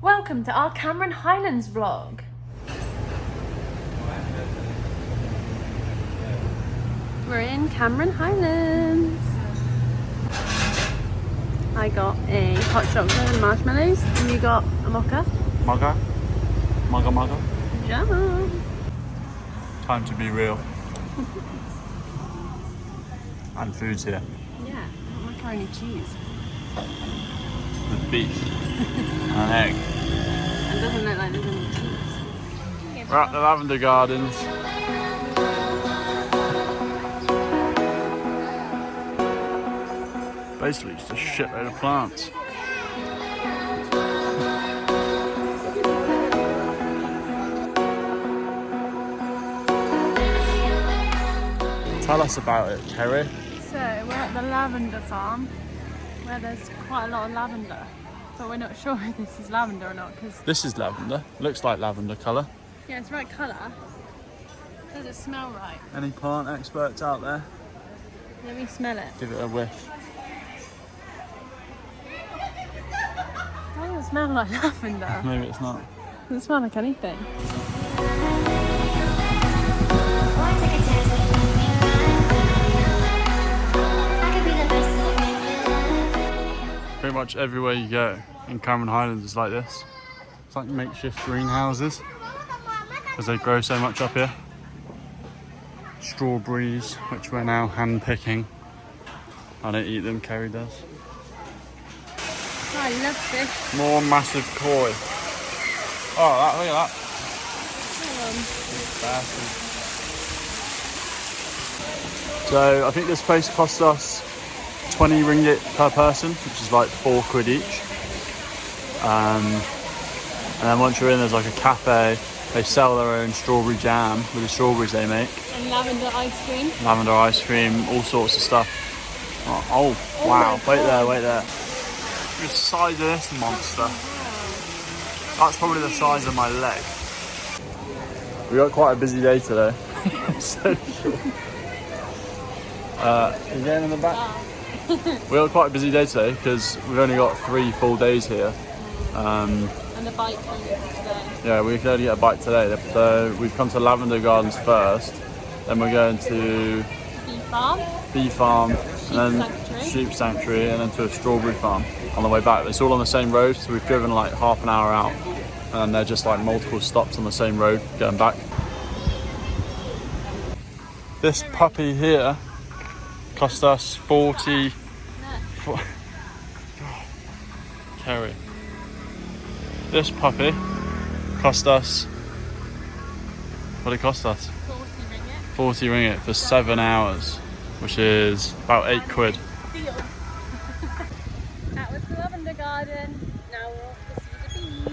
Welcome to our Cameron Highlands vlog. We're in Cameron Highlands. I got a hot chocolate and marshmallows, and you got a mocha. Mocha? Mocha? Jam. Time to be real. And food's here. Yeah, macaroni cheese. With beef. And an egg. It doesn't look like there's any cheese. We're at the Lavender Gardens. Basically just a shitload of plants. Tell us about it, Kerry. So we're at the lavender farm where there's quite a lot of lavender, but we're not sure if this is lavender or not because This is lavender. Looks like lavender colour. yeah, it's the right colour. Does it smell right? Any plant experts out there? Let me smell it. Give it a whiff. It doesn't smell like lavender. Maybe it's not. It doesn't smell like anything. Pretty much everywhere you go in Cameron Highlands is like this. It's like makeshift greenhouses because they grow so much up here. Strawberries, which we're now hand picking. I don't eat them, Kerry does. Oh, I love fish. More massive koi. Oh, look at that. Bastard. So I think this place cost us 20 ringgit per person, which is like £4 each. And then once you're in, there's like a cafe. They sell their own strawberry jam with the strawberries they make. And lavender ice cream. Lavender ice cream, all sorts of stuff. Oh wow, wait there. Look at the size of this monster. That's probably the size of my leg. We got quite a busy day today. So short. You getting in the back? We got quite a busy day today because we've only got 3 full days here. And the bike home today. Yeah, we can only get a bike today. So we've come to Lavender Gardens first, then we're going to Bee Farm, and then Sheep Sanctuary, and then to a strawberry farm on the way back. It's all on the same road, so we've driven like half an hour out, and they're just like multiple stops on the same road going back. This puppy here cost us 40. Kerry. This puppy cost us. What did it cost us? 40 ringgit for 7 hours, which is about £8. Deal. That was the lavender garden. Now we're off to see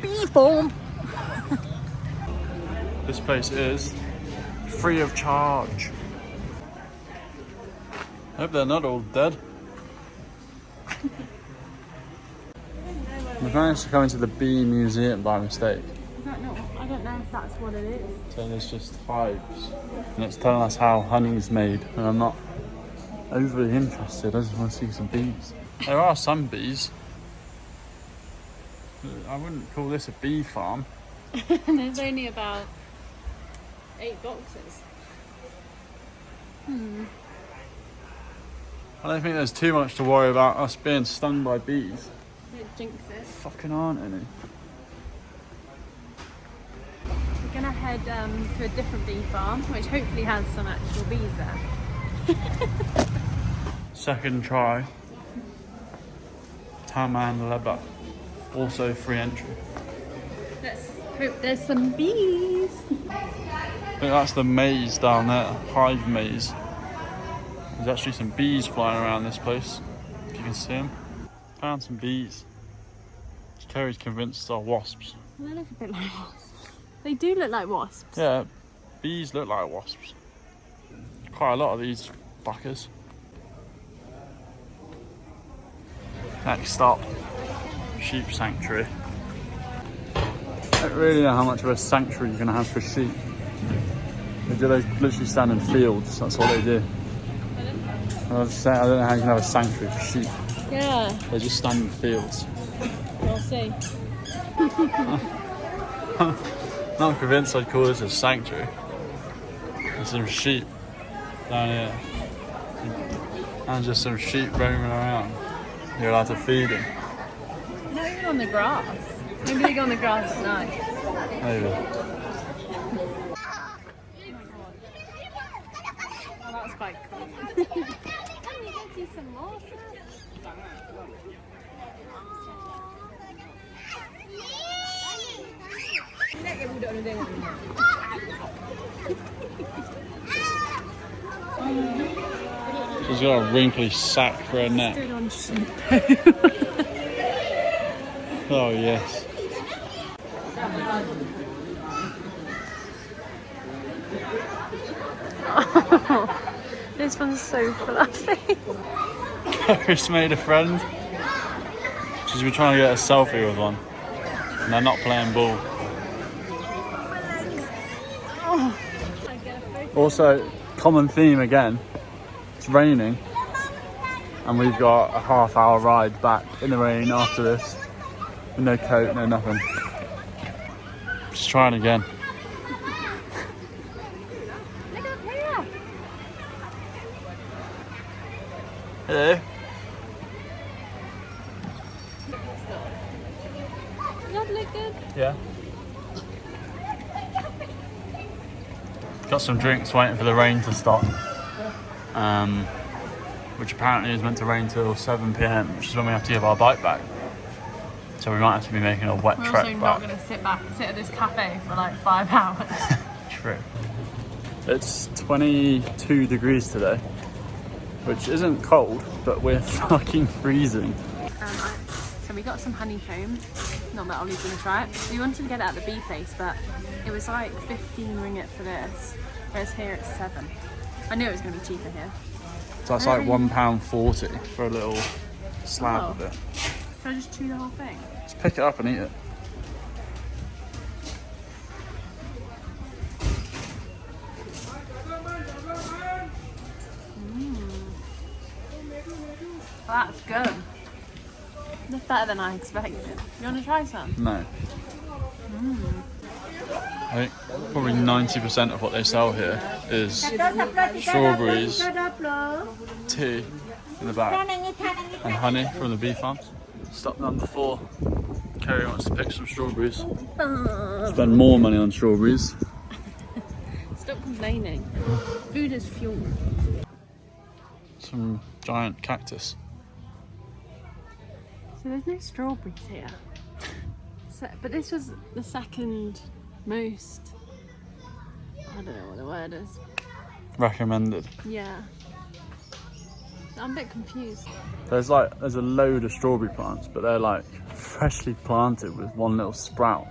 the bees. Bee farm. This place is free of charge. I hope they're not all dead. We've managed to come into the bee museum by mistake. Is that not? I don't know if that's what it is. So there's just hives, and it's telling us how honey's made, and I'm not overly interested. I just want to see some bees. There are some bees. I wouldn't call this a bee farm. There's only about 8 boxes. I don't think there's too much to worry about us being stung by bees. Don't jinx it. Fucking aren't any. We're gonna head to a different bee farm, which hopefully has some actual bees there. Second try. Taman Leba. Also free entry. Let's hope there's some bees. I think that's the maze down there, hive maze. There's actually some bees flying around this place, if you can see them. Found some bees. Kerry's convinced are wasps. They look a bit like wasps. They do look like wasps. Yeah, bees look like wasps. Quite a lot of these fuckers. Next stop, Sheep Sanctuary. I don't really know how much of a sanctuary you're going to have for sheep. They literally stand in fields, that's what they do. I was saying, I don't know how you can have a sanctuary for sheep. Yeah. They just stand in fields. We'll see. Not convinced I'd call this a sanctuary. There's some sheep down here. And just some sheep roaming around. You're allowed to feed them. Not even on the grass. Maybe they go on the grass at night. Maybe. Oh, that was quite cool. She's got a wrinkly sack for her neck. Stood on sheep. Oh yes. Oh, this one's so fluffy. Chris made a friend. She's been trying to get a selfie with one. And they're not playing ball. Also, common theme again. It's raining. And we've got a half-hour ride back in the rain after this. With no coat, no nothing. Just trying again. Look up here. Hello. Does that look good? Yeah. Got some drinks waiting for the rain to stop. Which apparently is meant to rain till 7 PM, which is when we have to give our bike back. So we might have to be making a wet We're trek also back. not going to sit at this cafe for like 5 hours. True. It's 22 degrees today, which isn't cold, but we're fucking freezing. So we got some honeycomb. Not that Ollie's going to try it. We wanted to get it at the bee place, but it was like 15 ringgit for this, whereas here it's 7. I knew it was going to be cheaper here. So that's like £1.40 for a little slab of it. Should I just chew the whole thing? Just pick it up and eat it. That's good. That's better than I expected. You want to try some? No. I think probably 90% of what they sell here is strawberries, tea in the bag, and honey from the bee farms. Stopped number 4. Kerry wants to pick some strawberries. Spend more money on strawberries. Stop complaining. Food is fuel. Some giant cactus. So there's no strawberries here. So, but this was the second most, I don't know what the word is. Recommended. Yeah. I'm a bit confused. There's a load of strawberry plants, but they're like freshly planted with one little sprout.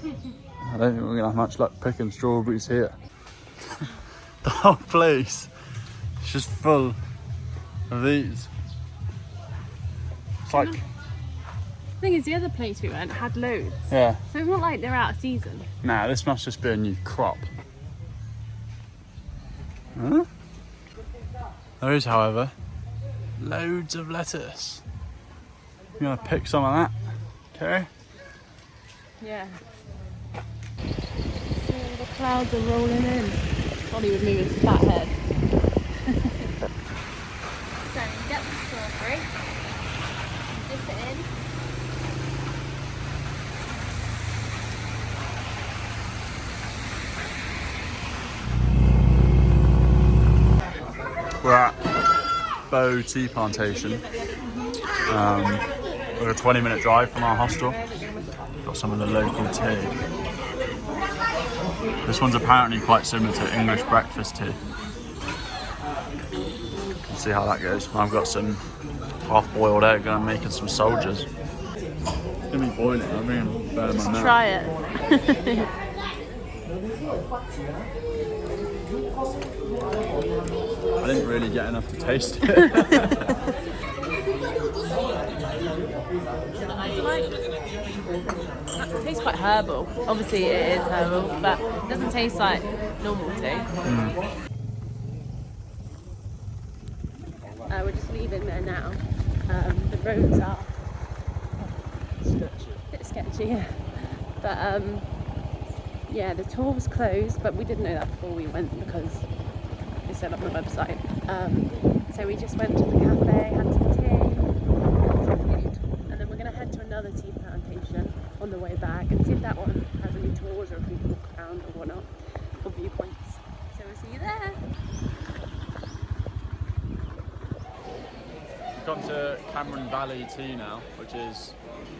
I don't think we're gonna have much luck picking strawberries here. The whole place is just full of these. It's like, The thing is, the other place we went had loads. yeah. So it's not like they're out of season. Nah, this must just be a new crop. Huh? There is, however, loads of lettuce. You gonna pick some of that, okay? Yeah. So the clouds are rolling in. Ollie would move his fat head. So you get the strawberry, dip it in. We're at Tea Plantation. We're a 20-minute drive from our hostel. Got some of the local tea. This one's apparently quite similar to English breakfast tea. Let's see how that goes. I've got some half-boiled egg and I'm making some soldiers. It's gonna be boiling. I'm going to burn my mouth. Try it. I didn't really get enough to taste it. It tastes quite herbal. Obviously it is herbal, but it doesn't taste like normal tea. We're just leaving there now. The roads are bit sketchy, yeah. But yeah, the tour was closed, but we didn't know that before we went because it said on the website. So we just went to the cafe, had some tea, had some food, and then we're going to head to another tea plantation on the way back and see if that one has any tours or if we can walk around or whatnot, or viewpoints. So we'll see you there. We've gone to Cameron Valley Tea now, which is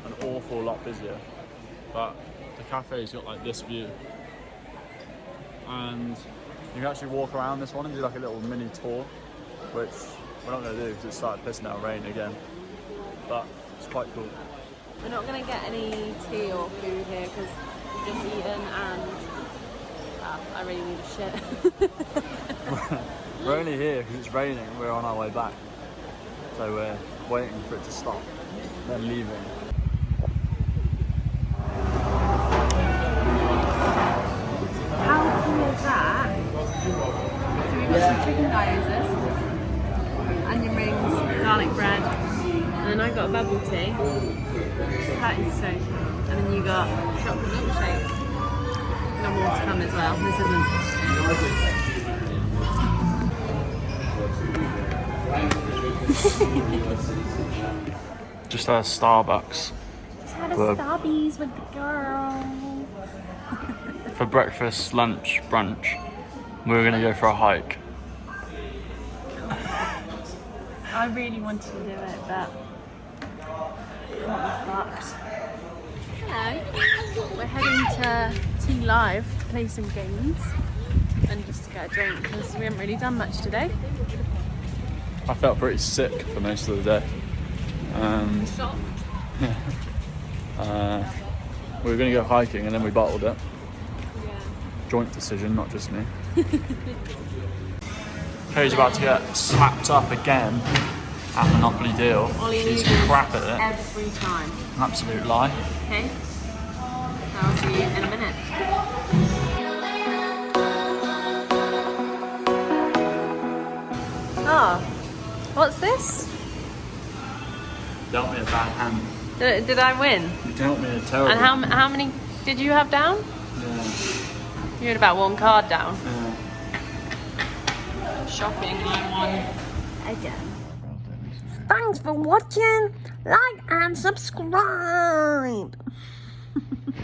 an awful lot busier, but the cafe's got like this view, and you can actually walk around this one and do like a little mini tour, which we're not going to do because it started pissing out rain again, but it's quite cool. We're not going to get any tea or food here because we've just eaten and I really need a shit. We're only here because it's raining, we're on our way back, so we're waiting for it to stop, then leaving. How cool is that? So we've got some chicken gyozas, onion rings, garlic bread, and then I got a bubble tea. That is so cool. And then you got chocolate milkshake. Got more to come as well. This isn't. Just had a Starbucks. Just had a Starbies with the girl. For breakfast, lunch, brunch. We were going to go for a hike. I really wanted to do it, but what fucked. Hello. We're heading to Tea Live to play some games and just to get a drink because we haven't really done much today. I felt pretty sick for most of the day, and we were going to go hiking and then we bottled it. Yeah. Joint decision, not just me. Kay's about to get slapped up again at Monopoly Deal. Ollie She's loses crap at it. every time. An absolute lie. Okay. I'll see you in a minute. Oh, what's this? Dealt me a bad hand. Did I win? You dealt me a terrible. And how many did you have down? Yeah. You had about one card down. Yeah. Shocking, I won again. Thanks for watching. Like and subscribe.